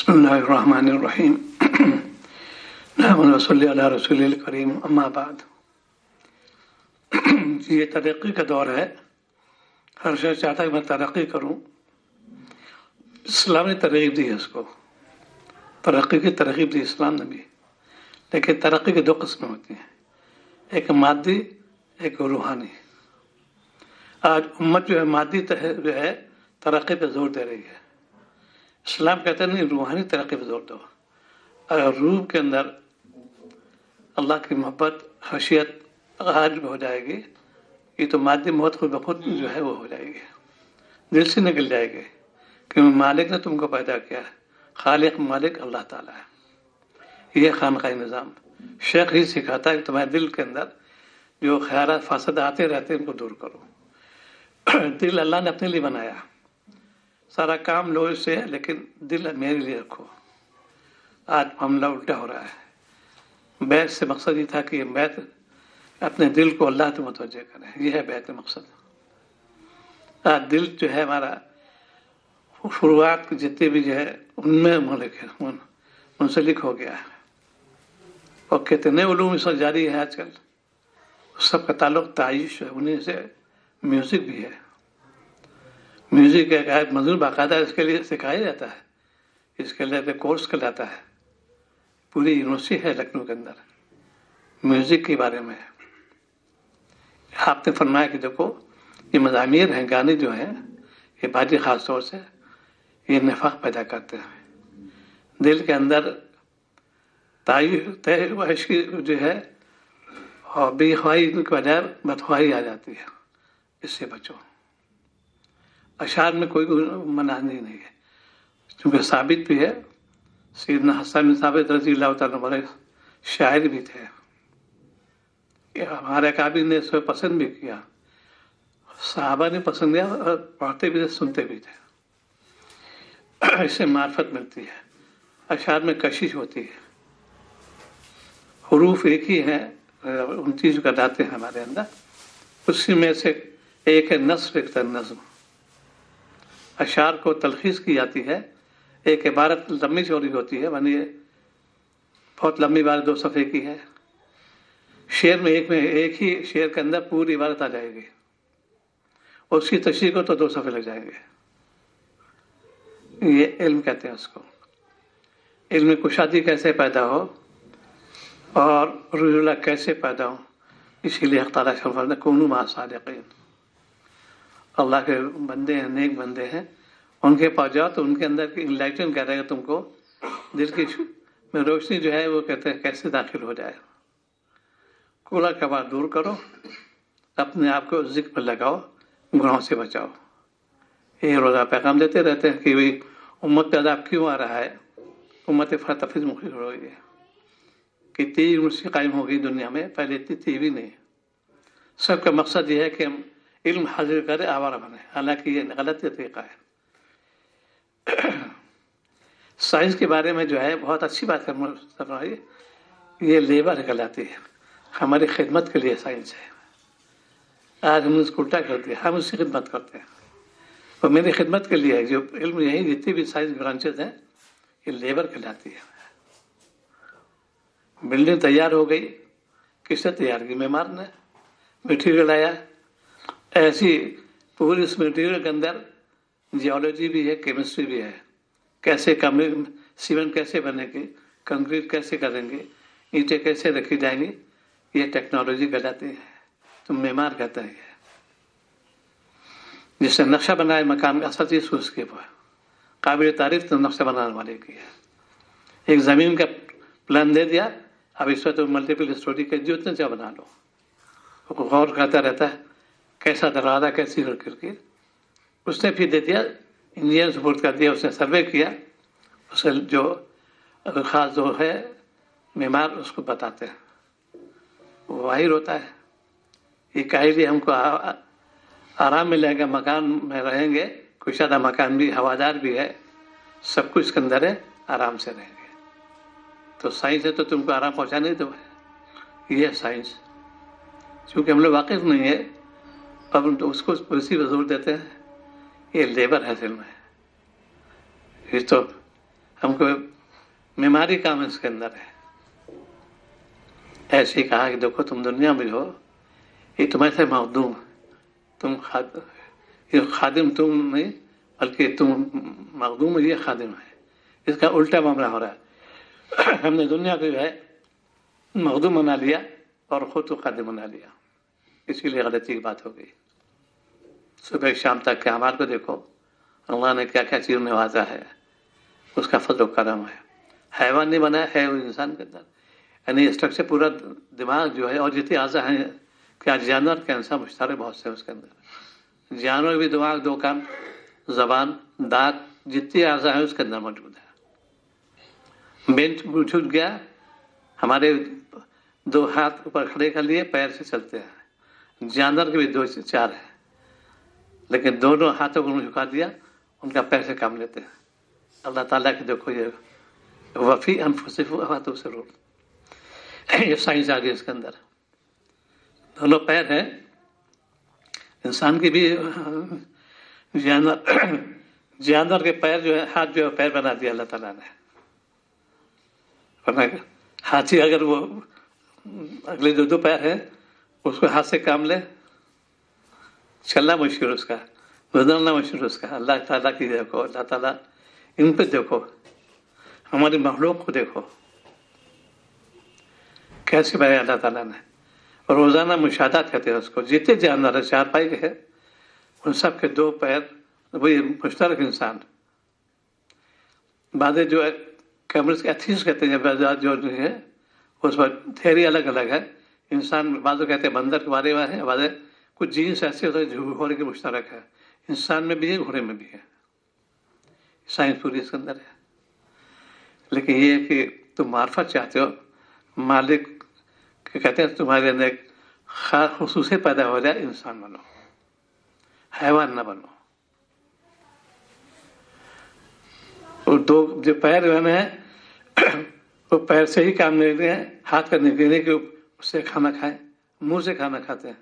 बिस्मिल्लाहिर्रहमानिर्रहीम नहमदुलिल्लाहि अला रसूलिल करीम अम्मा बाद। ये तरक्की का दौर है। हर शख्स चाहता है मैं तरक्की करूं। इस्लाम ने तरगीब दी है उसको, तरक्की की तरगीब दी इस्लाम ने भी। लेकिन तरक्की की दो किस्में होती हैं, एक मादी एक रूहानी। आज उम्मत जो है मादी जो है तरक्की पे जोर दे रही है। इस्लाम कहते नहीं, रूहानी तरक्की पे जोर दो। अगर रूह के अंदर अल्लाह की मोहब्बत खशियत गालिब हो जाएगी, ये तो मादी मौत खुद बखुद जो है वो हो जाएगी, दिल से निकल जाएगी। क्योंकि मालिक ने तुमको पैदा किया है, खालिक मालिक अल्लाह ताला है। ये खानकाही निज़ाम शेख ही सिखाता है कि तुम्हारे दिल के अंदर जो ख्याल फासद आते रहते हैं उनको दूर करो। दिल अल्लाह ने अपने लिए बनाया, सारा काम लोहे से है, लेकिन दिल मेरे लिए रखो। आज मामला उल्टा हो रहा है। बैत से मकसद ये था कि बैत अपने दिल को अल्लाह से मुतवज्जे करें, यह है बैत मकसद। आज दिल जो है हमारा शुरुआत जितने भी जो है उनमें मुंसलिक हो गया है। और कितने उलूम इस जारी है आजकल, सबका ताल्लुक ताइश है, उन्हीं से म्यूजिक भी है। म्यूजिक एक मजदूर बाकायदा इसके लिए सिखाया जाता है, इसके लिए कोर्स कहलाता है। पूरी यूनिवर्सिटी है लखनऊ के अंदर म्यूजिक के बारे में। आपने फरमाया कि देखो ये मज़ामीर हैं, गाने जो हैं, ये बाजी ख़ास तौर से ये निफाक पैदा करते हैं। दिल के अंदर ताइश की जो है और बेख्वाही की बजाय बदख्वाही आ जाती है, इससे बचो। अशार में कोई मनाही नहीं है, क्योंकि साबित भी है। सैयदना हसन बिन साबित रज़ियल्लाहु तआला बड़े शायर भी थे। हमारे काबिल ने इसे पसंद भी किया, सहाबा ने पसंद किया, और पढ़ते भी थे, सुनते भी थे। इससे मार्फत मिलती है। अशार में कशिश होती है, हुरूफ एक ही है, 29 गदाते हैं हमारे अंदर। उसी में से एक है नस्र, एक है नज़्म। अशार को तलखीस की जाती है, एक इबारत लंबी चौड़ी होती है, मानिए बहुत लंबी इबारत 2 सफ़े की है। शेर में एक ही शेर के अंदर पूरी इबारत आ जाएगी, और उसकी तशरीह को तो 2 सफ़े लग जाएंगे। ये इल्म कहते हैं उसको। इल्म में कुशादी कैसे पैदा हो और रुजुला कैसे पैदा हो, इसीलिए अल्लाह ताला फरमाता है कुनू मा सादिक़ीन। अल्लाह के बंदे हैं, नेक बंदे हैं, उनके पास जाओ तो उनके अंदर की इनलाइटन कह रहेगा तुमको, दिल की में रोशनी जो है वो कहते हैं कैसे दाखिल हो जाए। कूड़ा कबाड़ दूर करो, अपने आप को जिक्र पर लगाओ, गुनाहों से बचाओ। ये रोज़ा पैगाम देते रहते हैं कि भाई उम्मत पे अज़ाब क्यों आ रहा है, उम्मत फतफिज मुखी हो रही है, कितनी यूनिवर्सिटी कायम हो गई दुनिया में, पहले इतनी थी भी नहीं। सबका मकसद ये है कि हम इल्म हासिल करें, आवारा बने, हालांकि ये गलत तरीका है। साइंस के बारे में जो है बहुत अच्छी बात है, ये लेबर कहलाती है, हमारी खिदमत के लिए साइंस है। आज हमने उसको उल्टा कर दिया, हम उसकी खिदमत करते हैं, और मेरी खिदमत के लिए है। जो इल्म यही जितनी भी साइंस ब्रांचेज हैं, ये लेबर कहलाती है। बिल्डिंग तैयार हो गई, किसने तैयार की? मेमार ने मटीरियल आया। ऐसी पूरी इस मटीरियल के अंदर जियोलॉजी भी है, केमिस्ट्री भी है। कैसे सीमेंट कैसे बनेगी, कंक्रीट कैसे करेंगे, ईंटें कैसे रखी जाएंगी, ये टेक्नोलॉजी कहलाती है। तो मेमार कहता है जिसने नक्शा बनाया मकान का, असल चीज़ उसके काबिल तारीफ तो नक्शा बनाने वाले की है। एक ज़मीन का प्लान दे दिया, अब इस वक्त तो मल्टीपल स्टोरी के जितने चाहे बना लो। वो गौर करता रहता है कैसा दरवाज़ा, कैसी खिड़की, उसने फिर दे दिया, इंजीनियर सपोर्ट कर दिया, उसने सर्वे किया, उसे जो ख़ास जो है मेमार उसको बताते हैं, वो वाहिर होता है। ये कहे हमको आराम मिलेगा, मकान में रहेंगे, कुशादा मकान भी, हवादार भी है, सब कुछ इसके अंदर है, आराम से रहेंगे। तो साइंस है तो तुमको आराम पहुँचा नहीं दो, ये है साइंस। चूँकि हम लोग वाकिफ नहीं है, अब तो उसको उसी पर जोर देते हैं, ये लेबर है दिल में। ये तो हमको बीमारी काम इसके अंदर है। ऐसे ही कहा कि देखो तुम दुनिया में हो, ये तुम्हारे से मखदूम, तुम खादिम तुम नहीं बल्कि तुम मखदूम, ये खादिम है। इसका उल्टा मामला हो रहा है। हमने दुनिया को जो है मखदूम बना लिया और खुद को खादिम बना लिया, इसीलिए गलती की बात हो गई। सुबह शाम तक के अमाल को देखो, अल्लाह ने क्या क्या चीज़ नवाजा है, उसका फजल करम है। हैवान नहीं बनाया है वो इंसान के अंदर, यानी स्ट्रक्चर पूरा दिमाग जो है, और जितने आज़ा हैं क्या जानवर के इंसान मुश्तारक बहुत से उसके अंदर। जानवर भी दिमाग, दो कान, जबान, दांत, जितनी आज़ा है उसके अंदर मौजूद है। बेंच छूट गया, हमारे दो हाथ ऊपर खड़े कर लिए, पैर से चलते हैं। जानवर के भी दो चार हैं, लेकिन दोनों हाथों को झुका दिया, उनका पैर से काम लेते हैं। अल्लाह ताला के देखो ये वफ़ी अनफुसिकुम, ये साइंस आ गई इसके अंदर। दोनों पैर है इंसान के भी, जानवर के पैर जो है, हाथ जो है पैर बना दिया अल्लाह ताला ने। वरना हाथी अगर वो अगले दो पैर है, उसको हाथ से काम ले, चलना मुश्किल उसका, बदलना मुश्किल उसका। अल्लाह ताला की देखो, अल्लाह ताला इन पे देखो, हमारी मखलूक को देखो कैसे बनाया अल्लाह ताला ने। और रोज़ाना मुशाहदात कहते हैं उसको। जितने जानवर चार पाई के हैं, उन सब के दो पैर, वही मुश्तरक इंसान। बातें जो है कैमरे के एथिक्स कहते हैं, जो है उस पर थियरी अलग अलग है। इंसान बातें कहते हैं बंदर के बारे में है, बातें कुछ जीन्स ऐसे होते हैं घोड़े के मुश्तरक है। इंसान में भी है, घोड़े में भी है, साइंस पूरी इसके अंदर है। लेकिन ये कि तुम मार्फत चाहते हो, मालिक कहते हैं तुम्हारे अंदर एक खास खुसूसियत पैदा हो जाए, इंसान बनो, हैवान न बनो। और दो जो पैर हैं वो पैर से ही काम लेते हैं, हाथ करने के लिए कि उससे खाना खाएं, मुंह से खाना खाते हैं।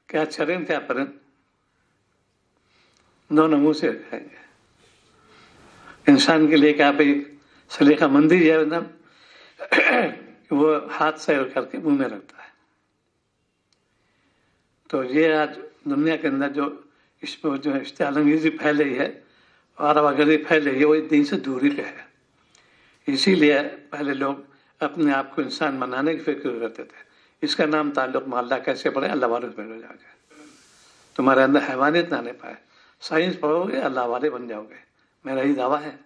क्या चरें क्या परें, दोनों मुंह से खाएंगे। इंसान के लिए क्या भाई सलीका मंदी है, वो हाथ से करके मुंह में रखता है। तो ये आज दुनिया के अंदर जो इसमें जो इश्तिहालंगेज़ी फैल रही है और अवागर्दी फैल रही है, वो दीन से दूरी पे है। इसीलिए पहले लोग अपने आप को इंसान बनाने की फिक्र करते थे। इसका नाम ताल्लुक मोहल्ला कैसे पढ़े, अल्लाह वाले बन जाओगे, तुम्हारे अंदर हैवानियत ना आने पाए। साइंस पढ़ोगे अल्लाह वाले बन जाओगे, मेरा ही दावा है।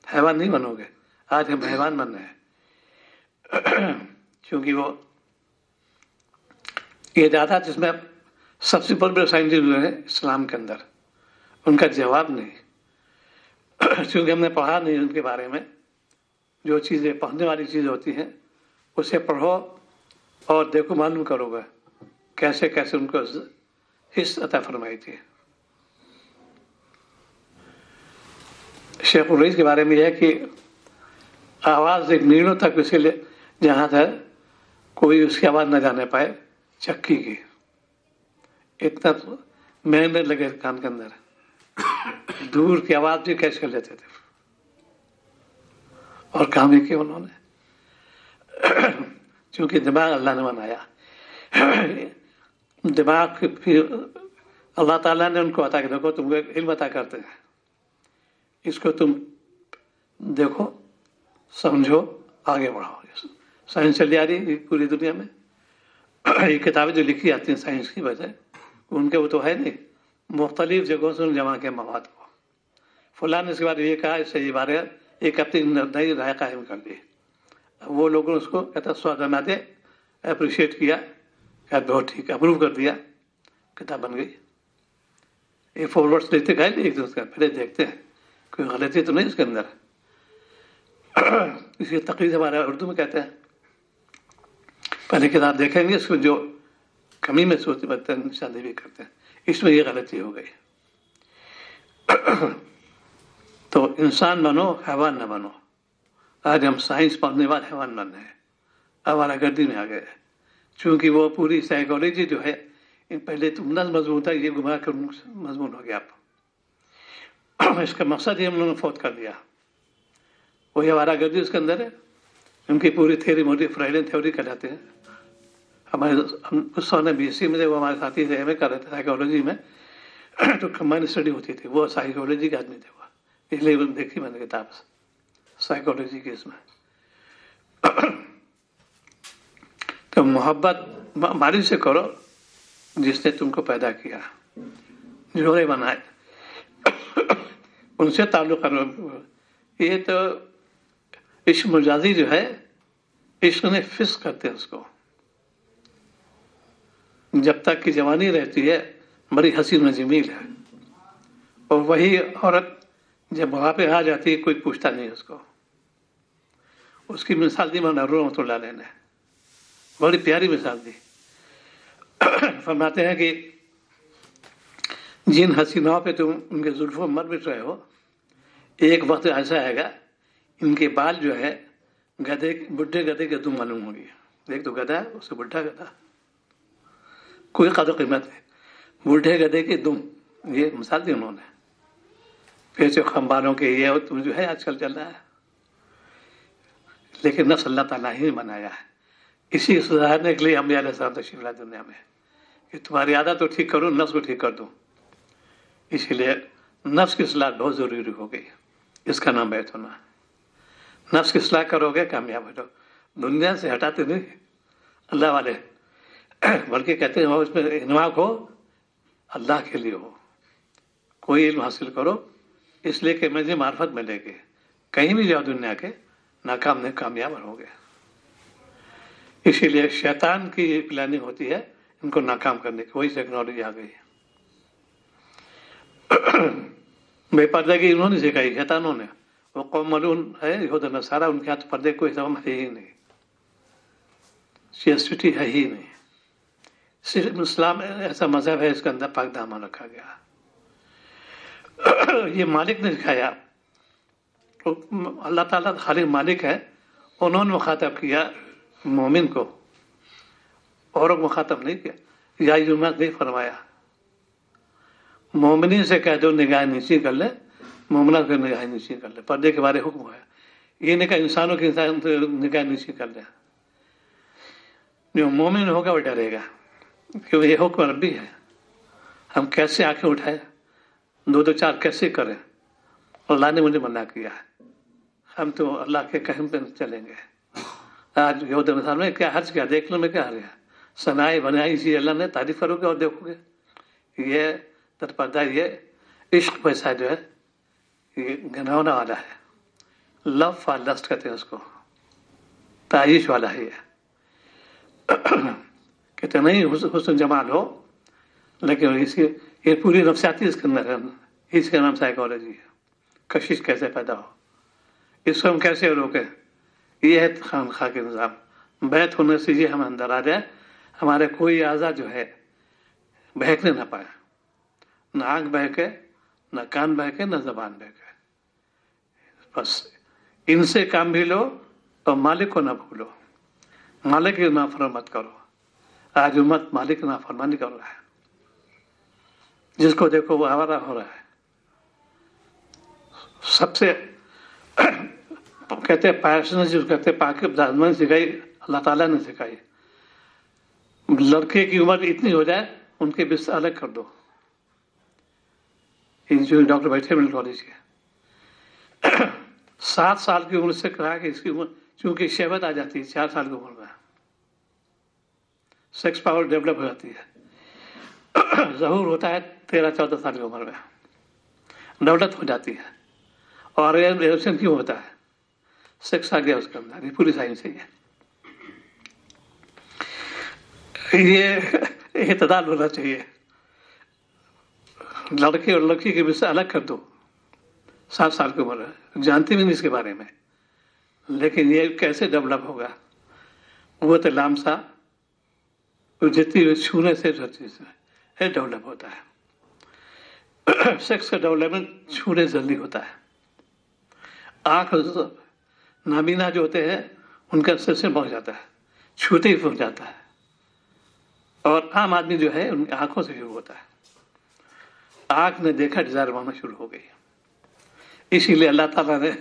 हैवान नहीं बनोगे। आज हम हैवान बन रहे हैं क्योंकि वो ये ज़्यादा जिसमें सबसे बड़े साइंटिस्ट हुए हैं इस्लाम के अंदर, उनका जवाब नहीं क्योंकि हमने पढ़ा नहीं उनके बारे में। जो चीज़ें पढ़ने वाली चीज़ होती हैं उसे पढ़ो और देखो, मालूम करोगे कैसे कैसे उनको हिस्स अता फरमाई थी। शेख रईस के बारे में है कि आवाज़ एक मीलों तक इसीलिए जहाँ था कोई उसकी आवाज़ न जाने पाए, चक्की की इतना महीने लगे कान के अंदर, दूर की आवाज़ भी कैच कर लेते थे। और काम ही किया उन्होंने क्योंकि दिमाग अल्लाह ने बनाया। दिमाग फिर अल्लाह ताला ने उनको अता कर, देखो तुमको इल्म अता करते हैं, इसको तुम देखो, समझो, आगे बढ़ाओ। साइंस चली आ रही है पूरी दुनिया में। ये किताबें जो लिखी जाती हैं साइंस की वजह, उनके वो तो है नहीं, मुख्तलिफ जगहों से जमा के मवाद को फलां ने इसके बारे में ये कहा, इससे ये बारे एक अपनी नई राय कायम कर दी। वो लोगों ने उसको कहता स्वागत दे अप्रिशिएट किया, क्या बहुत ठीक, अप्रूव कर दिया, किताब बन गई। ये फॉरवर्ड्स लेते गए एक दूसरे का, पहले देखते हैं कोई गलती तो नहीं इसके अंदर। इसी तकरीर हमारे उर्दू में कहते हैं, पहले किताब देखेंगे, इसको जो कमी महसूस करते हैं निशानी भी करते हैं, इसमें ये गलती हो गई। तो इंसान बनो, हैवान न बनो। आज हम साइंस पढ़ने वाले हैवान बन रहे हैं, हमारा गर्दी में आ गए, क्योंकि वो पूरी साइकोलॉजी जो है, पहले तुम न मजबूत है, ये घुमा कर मजबूत हो गया। आप इसका मकसद ही हम लोगों ने फौत कर दिया। वही हमारा गर्दी उसके अंदर है। उनकी पूरी थ्योरी मोटी फ्राइडन थ्योरी कहलाते हैं। हमारे उस समय BSc में, वो हमारे साथी थे, MA कर रहे थे साइकोलॉजी में, तो कंबाइंड स्टडी होती थी। वो साइकोलॉजी के आदमी थे वो, इसलिए वो देखी मैंने किताब साइकोलॉजी की इसमें। तो मोहब्बत मालिक से करो जिसने तुमको पैदा किया, जोड़े बनाए, उनसे ताल्लुक करो। ये तो इश्क मजाजी जो है, इश्क ने फिस करते हैं उसको। जब तक की जवानी रहती है बड़ी हसीन जमील है, और वही औरत जब बुढ़ापे आ जाती है कोई पूछता नहीं उसको। उसकी मिसाल दी मौलाना रहमतुल्लाह अलैह ने, बड़ी प्यारी मिसाल दी। फरमाते हैं कि जिन हसीनाओं पे तुम उनके जुल्फों मर मिट रहे हो, एक वक्त ऐसा आएगा इनके बाल जो है गधे, बुढ़े गधे के दुम मालूम होंगे। एक तो गधा है, उससे बुढ़ा गधा, कोई कदर कीमत नहीं, बूढ़े गधे के दुम, ये मिसाल दी उन्होंने। फिर जो खम्बारों के ये तुम जो है आजकल चल रहा है, लेकिन नफ्स अल्लाह ताला ही बनाया है। इसी को सुधारने के लिए हम तशरीफ लाए दुनिया में कि तुम्हारी आदत तो ठीक करो, नफ्स को ठीक कर दो। इसीलिए नफ्स की इस्लाह बहुत ज़रूरी हो गई। इसका नाम बैत होना। नफ्स की इस्लाह करोगे कामयाब हो जाओ। दुनिया से हटाते नहीं अल्लाह वाले, बल्कि कहते हैं उसमें इन्वाक हो, अल्लाह के लिए हो। कोई इल्म हासिल करो इसलिए कि मुझे मार्फत मिलेगी। कहीं भी जाओ दुनिया के, नाकाम नहीं कामयाब रहोगे। इसीलिए शैतान की प्लानिंग होती है इनको नाकाम करने की, वही टेक्नोलॉजी आ गई है। बेपर्दगी इन्होंने सिखाई, शैतानों ने। वो कौम मलून है यहूद नसारा, उनके हाथ पर्दे कोई समझ है ही नहीं, सियासती है ही नहीं। सिर्फ इस्लाम ऐसा मजहब है इसके अंदर पाक दामन रखा गया। ये मालिक ने सिखाया, तो अल्लाह ताला खालिक मालिक है। उन्होंने मुखातब किया मोमिन को, औरों को मुखातब नहीं किया। या जुम्मत नहीं फरमाया। मोमिनी से कह दो निगाह नीची कर ले, मोमना से निगाह नीची कर ले। पर्दे के बारे हुक्म है। ये नहीं कहा इंसानों की निगाह नीची कर ले। जो मोमिन होगा वो डरेगा, क्योंकि ये हुक्म रब्बी है। हम कैसे आंखें उठाए, दो दो चार कैसे करें, अल्लाह ने मुझे मना किया है। हम तो अल्लाह के कहम पे चलेंगे। आज यहूद नसारा में क्या हर्ज किया, देख लो में क्या हर्ज है। सनाई बनाई सी अल्लाह ने, तारीफ करोगे और देखोगे। ये तरपर्दा, ये इश्क पैसा जो है ये घिनौना वाला है। लव फॉर लस्ट कहते हैं उसको, ताइश वाला है ये। कहते नहीं हुस्न जमाल हो, लेकिन इसकी ये पूरी नफ्सियाती इसके अंदर है। इसका नाम साइकोलॉजी है। कशिश कैसे पैदा हो, इसको हम कैसे रोके, ये है खानखा के निज़ाम। बैत होने से ये हम अंदर आ जाए, हमारे कोई आज़ा जो है बहकने ना पाए, न आँख बहके, न कान बहके, न जबान बहके। बस इनसे काम भी लो और मालिक को ना भूलो। मालिक की नाफरमानी मत करो। आज उम्मत मालिक की नाफरमानी कर रहा है, जिसको देखो वो आवारा हो रहा है। सबसे कहते हैं पैशन, जो कहते हैं पाक ने सिखाई, अल्लाह ताला ने सिखाई। लड़के की उम्र इतनी हो जाए उनके बिस्तर अलग कर दो। जो डॉक्टर बैठे मेडिकल कॉलेज के 7 साल की उम्र से कहा कि इसकी उम्र, चूंकि शहवत आ जाती है 4 साल की उम्र में, सेक्स पावर डेवलप हो जाती है। ज़हूर होता है 13-14 साल की उम्र में, डेवलप हो जाती है। और एरेक्शन क्यों होता है, सेक्स आ गया उसके अंदर। ये पूरी साइंस है। ये इत्तेदाल होना चाहिए। लड़के और लड़की के बीच अलग कर दो। 7 साल की उम्र है, जानती भी नहीं इसके बारे में, लेकिन ये कैसे डेवलप होगा। वो तो लामसा जितनी छूने से डेवलप होता है। सेक्स का डेवलपमेंट छूने जल्दी होता है। आँख नाबीना जो होते हैं उनका से पहुंच जाता है, छूते ही पहुंच जाता है। और आम आदमी जो है उनकी आंखों से शुरू होता है। आंख ने देखा, डिजायर होना शुरू हो गई। इसीलिए अल्लाह ताला ने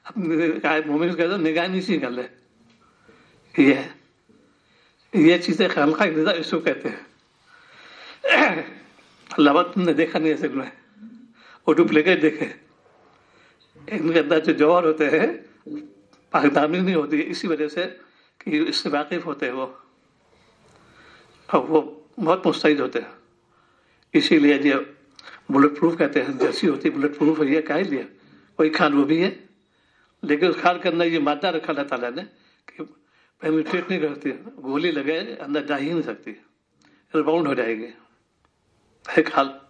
मोमिन कहते निगाह नीची कर ले। ये चीजें खामखा निगाह इसको कहते हैं। अल्लाह तुमने देखा नहीं ऐसे गुनाह, वो डुप्लीकेट देखे। इनके अंदर जो जौहर होते हैं पाकदामी नहीं होती, इसी वजह से कि इससे वाकिफ होते हैं वो, और वो बहुत मुस्तैद होते हैं। इसीलिए जो बुलेट प्रूफ कहते हैं, जर्सी होती बुलेट प्रूफ है, ये कह लिया कोई खाल वो भी है, लेकिन उस खाल के अंदर ये मादा रखा अल्लाह ताला ने कि पेनिट्रेट नहीं करती, गोली लगे अंदर जा ही नहीं सकती, रिबाउंड हो जाएगी। एक हाल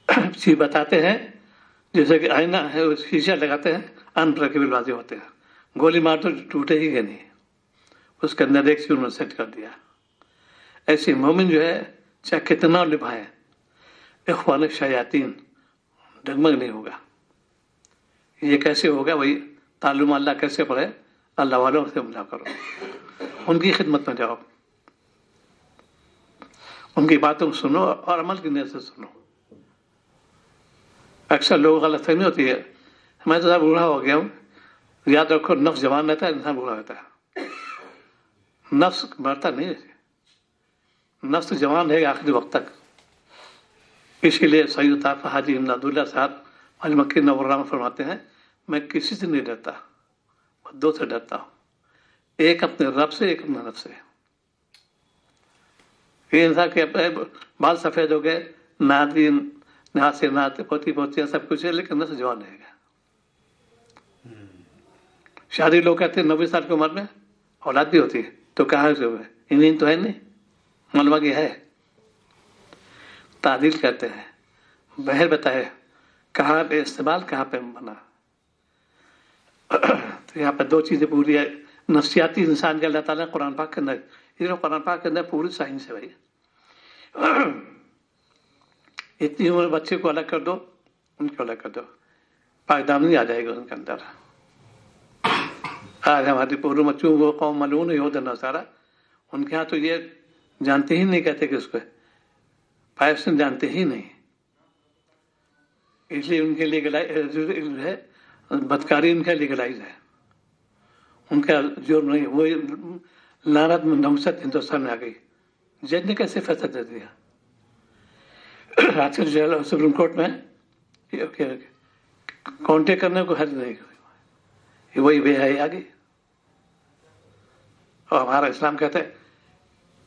चीज बताते हैं, जैसे कि आईना है, शीशा लगाते हैं, अनब्रेकेबल वाजे होते हैं, गोली मार तो टूटे ही नहीं, उसके अंदर एक चीज उन्होंने सेट कर दिया। ऐसे मोमिन जो है चाहे कितना निभाए, इख्वान शयातीन डगमग नहीं होगा। ये कैसे होगा? वही ताल्लुम अल्लाह कैसे पढ़े, अल्लाह वालों से मिला करो, उनकी खिदमत में जाओ, उनकी बातों को सुनो और अमल की नीयत से सुनो। अक्सर लोग गलत फहमी होती है, मैं तो साहब बूढ़ा हो गया हूँ। याद रखो, नफ्स जवान रहता है, इंसान बूढ़ा रहता है, नफ्स मरता नहीं है, नफ्स जवान रहेगा आखिरी वक्त तक। इसीलिए सैयद ताफ़ा हाजी इमदादुल्लाह साहब अल मक्की नवराम फरमाते हैं, मैं किसी से नहीं डरता, दो से डरता हूँ, एक अपने रब से, एक अपने नफ्स से। ये इंसान के बाल सफेद हो गए, नादिन नाते नाते पोती पोतियां सब कुछ है, लेकिन नफ्स जवान रहेगा। शादी लोग कहते हैं 90 साल की उम्र में औलाद भी होती है, तो कहाँ से हुए? इन्हीं तो है नहीं, मलबा की है। तादील कहते हैं, बहर बताए कहाँ पे इस्तेमाल, कहाँ पे बना। तो यहाँ पे दो चीजें पूरी है, नफ्सियाती इंसान के अल्लाह ताला कुरान पाक के अंदर, ये कुरान पाक के अंदर पूरी साइंस है भाई। इतनी उम्र बच्चे को अलग कर दो, उनको अलग कर दो, पाकदामनी आ जाएगा उनके अंदर। आज हमारी पूर्व बच्चों वो कौम मलून योद नसारा, उनके यहाँ तो ये जानते ही नहीं, कहते कि उसको पायसन जानते ही नहीं, इसलिए उनके लिए है बदकारी, उनका लीगलाइज है, उनका जुर्म नहीं। वो लानत में नमसत हिंदुस्तान में आ गई, जज ने कैसे फैसला दे दिया। आजकल जो सुप्रीम कोर्ट में कांटेक्ट करने को हद नहीं, वही बेहयाई आ गई। और हमारा इस्लाम कहता है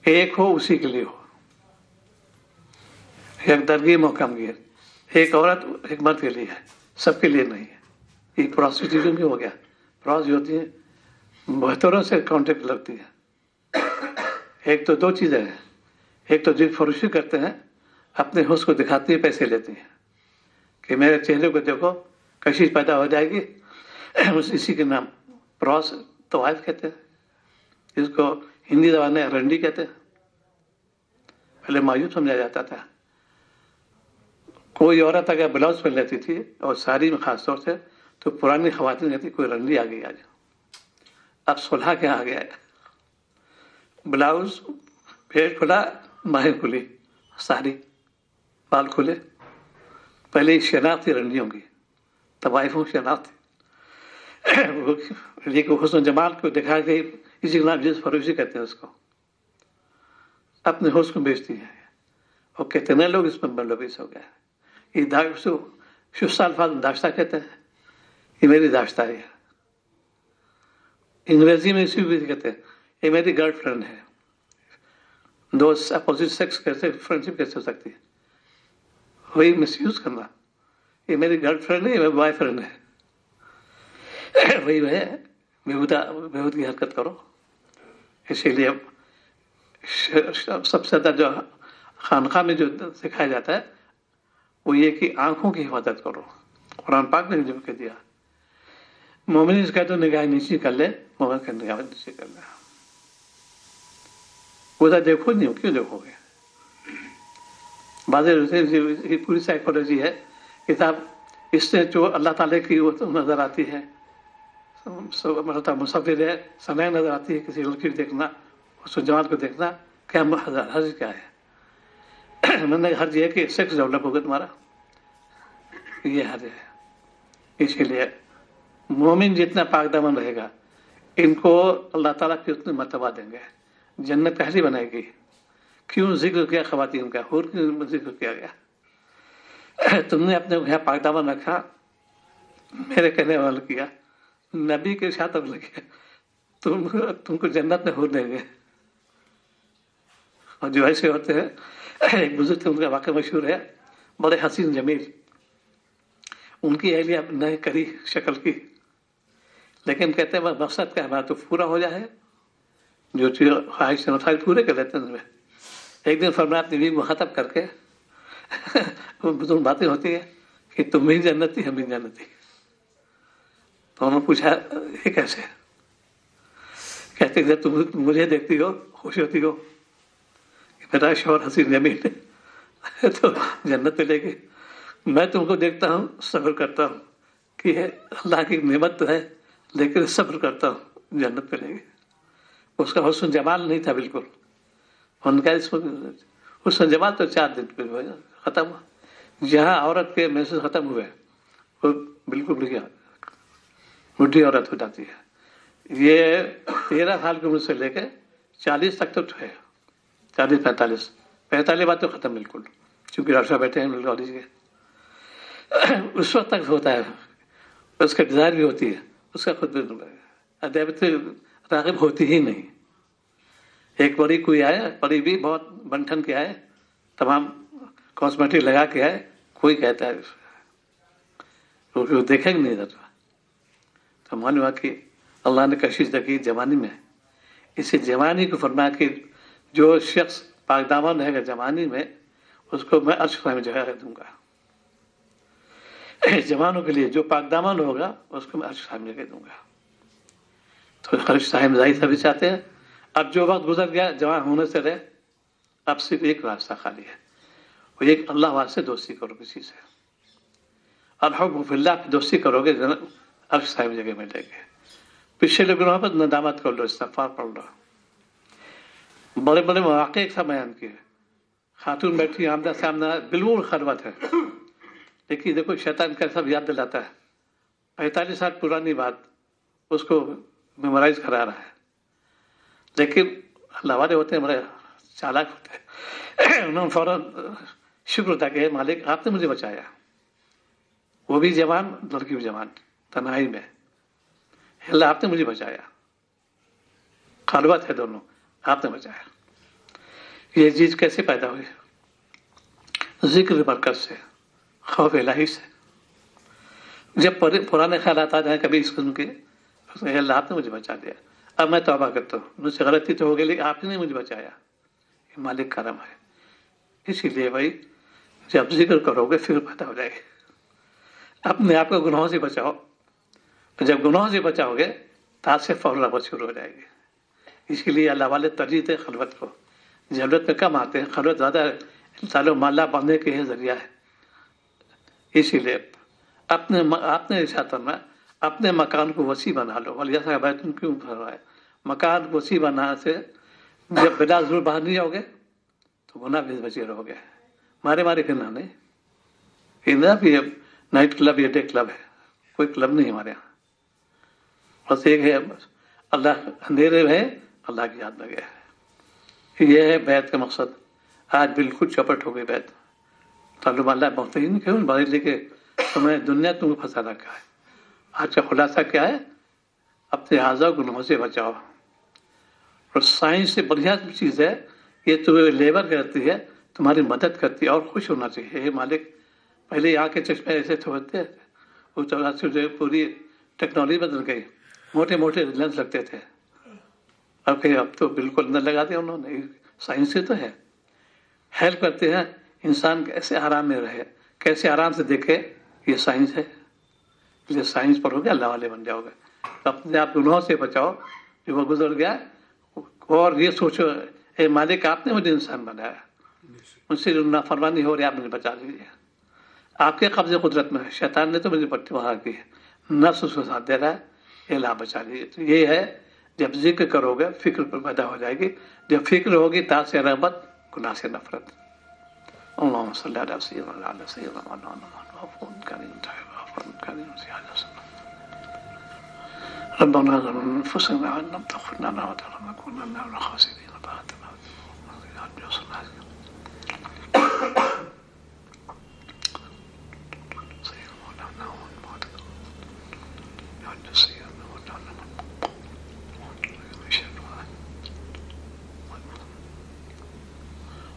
एक हो उसी के लिए हो, एक दरगी मोहकम गिर, एक औरत एक मर्द के लिए है, सबके लिए नहीं है। एक प्रोस्टिट्यूशन भी हो गया, प्रॉस होती है, बहत्तरों से कांटेक्ट लगती है। एक तो दो चीजें हैं, एक तो जिस फरोशी करते हैं, अपने हुस्न को दिखाती है, पैसे लेती हैं कि मेरे चेहरे को देखो, कशिश पैदा हो जाएगी, इसी के नाम प्रॉस तवाइफ कहते हैं, इसको हिंदी जबान में रंडी कहते हैं। पहले मायूब समझा जाता था। कोई औरत अगर ब्लाउज पहन लेती थी और साड़ी में खास तौर से, तो पुरानी खवातीन कहती कोई रंडी आ गई आज। अब सुलह क्या आ गया है, ब्लाउज पेट खुला, बाहें खुली, साड़ी बाल खुले। पहले शनाख्त थी रंडियों की, तवाइफों की शनाख्त थी, लेकिन हुस्न जमाल को दिखा के इसी के नाम जिस फरोशी कहते हैं उसको, अपने हुस्न को बेचती है। और कितने लोग इसमें बलबीस हो गए। ये शुस्ता अल्फाज दाश्ता कहते हैं, ये मेरी दाश्ता है। अंग्रेजी में इसी भी कहते हैं ये मेरी गर्लफ्रेंड है। दो अपोजिट सेक्स कैसे फ्रेंडशिप कैसे हो सकती है, वही मिसयूज करना। ये मेरी गर्लफ्रेंड है, ये मेरी बॉयफ्रेंड है, वही है बेहूद की हरकत करो। इसीलिए सबसे ज्यादा जो खानका में जो सिखाया जाता है वो ये कि आंखों की हिफाजत करो। कुरान पाक ने जो कह दिया, मोमिन इसका तो निगाह नीचे कर ले, मोमिन का निगाह नीचे कर ले। उधर देखो नहीं, क्यों देखोगे? बाज़ पूरी साइकोलॉजी है किताब, इससे जो अल्लाह ताला की वो नजर आती है, मुसाफिर है, समय नजर आती है, किसी लड़की को देखना, उस जमात को देखना, क्या हर्ज क्या है? मैंने हर्ज है कि सेक्स डेवलप होगा तुम्हारा, ये हर्ज है। इसके लिए मोमिन जितना पाकदामन रहेगा इनको अल्लाह ताला फिर उतने मर्तबा देंगे, जन्नत पहली बनाएगी। क्यों जिक्र किया खवातीन का, हुर क्यों जिक्र किया गया? तुमने अपने यहाँ पाकदामन रखा, मेरे कहने वाला किया, नबी के साथ अब लगे, तुमको जन्नत में हुर देंगे। और जो ऐसे होते हैं, एक बुजुर्ग थे, उनका वाक़या मशहूर है, बड़े हसीन जमील, उनकी एहलिया नहीं करी शक्ल की, लेकिन कहते हैं मकसद क्या हमारा तो पूरा हो जाए, जो चीज ख्वाहिश पूरे कर लेते हैं। एक दिन फरमाया अपनी बीवी को ख़त्म करके बुजुर्ग बातें होती है कि तुम भी जन्नती हम भी जन्नती। तो उन्होंने पूछा ये कैसे? कहते जब तुम मुझे देखती हो खुश होती हो कि मेरा शौहर हसीन जमीन है तो जन्नत में लेके, मैं तुमको देखता हूँ सब्र करता हूँ कि अल्लाह की नेमत तो है, लेकिन सब्र करता हूँ जन्नत पे लेंगे। उसका हुस्न जमाल नहीं था बिल्कुल, उनका हुस्न जमाल तो 4 दिन पे खत्म हुआ। जहाँ औरत के मैसेज खत्म हुए वो बिल्कुल बुढ़ी औरत हो जाती है। ये 13 साल की उम्र से लेकर 40 तक तो है, 45 बात तो खत्म बिल्कुल, चूंकि राष्ट्र बैठे हैं कॉलेज के, उस वक्त तक होता है, उसका डिजायर भी होती है, उसका खुद भी रागिब होती ही नहीं। एक परी कोई आए, परी भी बहुत बनठन के आए, तमाम कॉस्मेटिक लगा के आए, कोई कहता है वो देखेंगे नहीं इधर। तो मान हुआ कि अल्लाह ने कशिश की जवानी में, इसी जवानी को फरमाया कि जो शख्स पाकदामन रहेगा जवानी में, उसको मैं अर्श में जगह दूंगा। जवानों के लिए जो पाकदामन होगा उसको मैं अर्श में जगह दूंगा। तो अर्श साहिब जाहिर सभी चाहते हैं। अब जो वक्त गुजर गया जवान होने से रहे, अब सिर्फ एक रास्ता खाली है, वो एक अल्लाह वास्ते दोस्ती करो किसी से, और हुब्बु फिल्लाह पे दोस्ती करोगे अर्श साहिब जगह में लेके। पिछले गुनाहों पर नदामत कर लो, इस्तिग़फ़ार पढ़ लो। बड़े बड़े मौक़े एक सा बयान किए, खातून बैठी आमदा सामना बिल्कुल खलवत है, लेकिन देखो शैतान का सब याद दिलाता है, 45 साल पुरानी बात उसको मेमोराइज करा रहा है। लेकिन अल्लाह वाले होते हैं, बड़े चालाक होते हैं, उन्होंने फौरन शुक्र अदा किया, मालिक आपने मुझे बचाया। वो भी जवान, लड़की भी जवान, तन्हाई में, अल्लाह आपने मुझे बचाया, खलवत है दोनों, आपने बचाया। ये चीज कैसे पैदा हुई? जिक्र बरकत से, खौफ इलाही से। जब पुराने ख्यालात आ जाए कभी इस किस्म के, अल्लाह आपने मुझे बचा दिया, अब मैं तौबा करता हूँ, मुझसे गलती तो हो गई लेकिन आपने नहीं मुझे बचाया, ये मालिक करम है। इसीलिए भाई जब जिक्र करोगे फिर पैदा हो जाएगी। अपने आप को गुनाहों से बचाओ, जब गुनाहों से बचाओगे ताज से फौरन शुरू हो जाएगी। इसीलिए अल्लाह वाले तरजीह दे खलवत को, जरूरत में कम आते हैं, खलवत ज़्यादा सालों माला बांधने के जरिया है। इसीलिए आपने इरशाद फरमाया अपने मकान को वसी बना लो, वलिया बैतुन क्यों फरमाया, मकान वसी बनाने से जब बिना जरूर बाहर नहीं आओगे तो गुनाह भी बचे रहोगे। मारे फिरना नहीं, इधर भी नाइट क्लब या डे क्लब है, कोई क्लब नहीं हमारे यहाँ, बस एक है अल्लाह अंधेरे में अल्लाह की याद लगे है। ये है बैत का मकसद। आज बिल्कुल चौपट हो गई बैत, ताल्लुम अल्लाह बहुत ही नहीं क्यों बाहर लेके तुम्हें दुनिया तुमको फंसा रखा है। आज का खुलासा क्या है? अपने आज़ा गुनाहों से बचाओ। और साइंस से बढ़िया चीज़ है, ये तुम्हें लेबर करती है, तुम्हारी मदद करती है, और खुश होना चाहिए। हे मालिक, पहले यहाँ के चश्मे ऐसे होते थे, उस तरह से जो पूरी टेक्नोलॉजी बदल गई, मोटे मोटे लेंस लगते थे, अब तो बिल्कुल न लगा दिया उन्होंने। साइंस से तो है, हेल्प करते हैं इंसान कैसे आराम में रहे, कैसे आराम से देखे, ये साइंस है। इसलिए साइंस पढ़ोगे अल्लाह वाले बन जाओगे। तो अपने आप गुनाहों से बचाओ जो वो गुजर गया, और ये सोचो ए मालिक आपने मुझे इंसान बनाया, मुझसे जो नाफरमानी हो रही है आप मुझे बचा लीजिए। आपके कब्जे कुदरत में है, शैतान ने तो मुझे पट्टी वहाँ की है, नफ्स उसको साथ दे रहा है, ये अल्लाह बचा लीजिए। तो ये है, जब जिक्र करोगे फिक्र पर पैदा हो जाएगी, जब फिक्र होगी ताज से रहमत, गुनाह से नफरत। अल्लाहुम्मा सल्ली अला सय्यिदिना ربنا ظلمنا أنفسنا وإن لم تغفر لنا وترحمنا لنكونن من الخاسرين فآتنا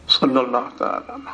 صلى الله تعالى على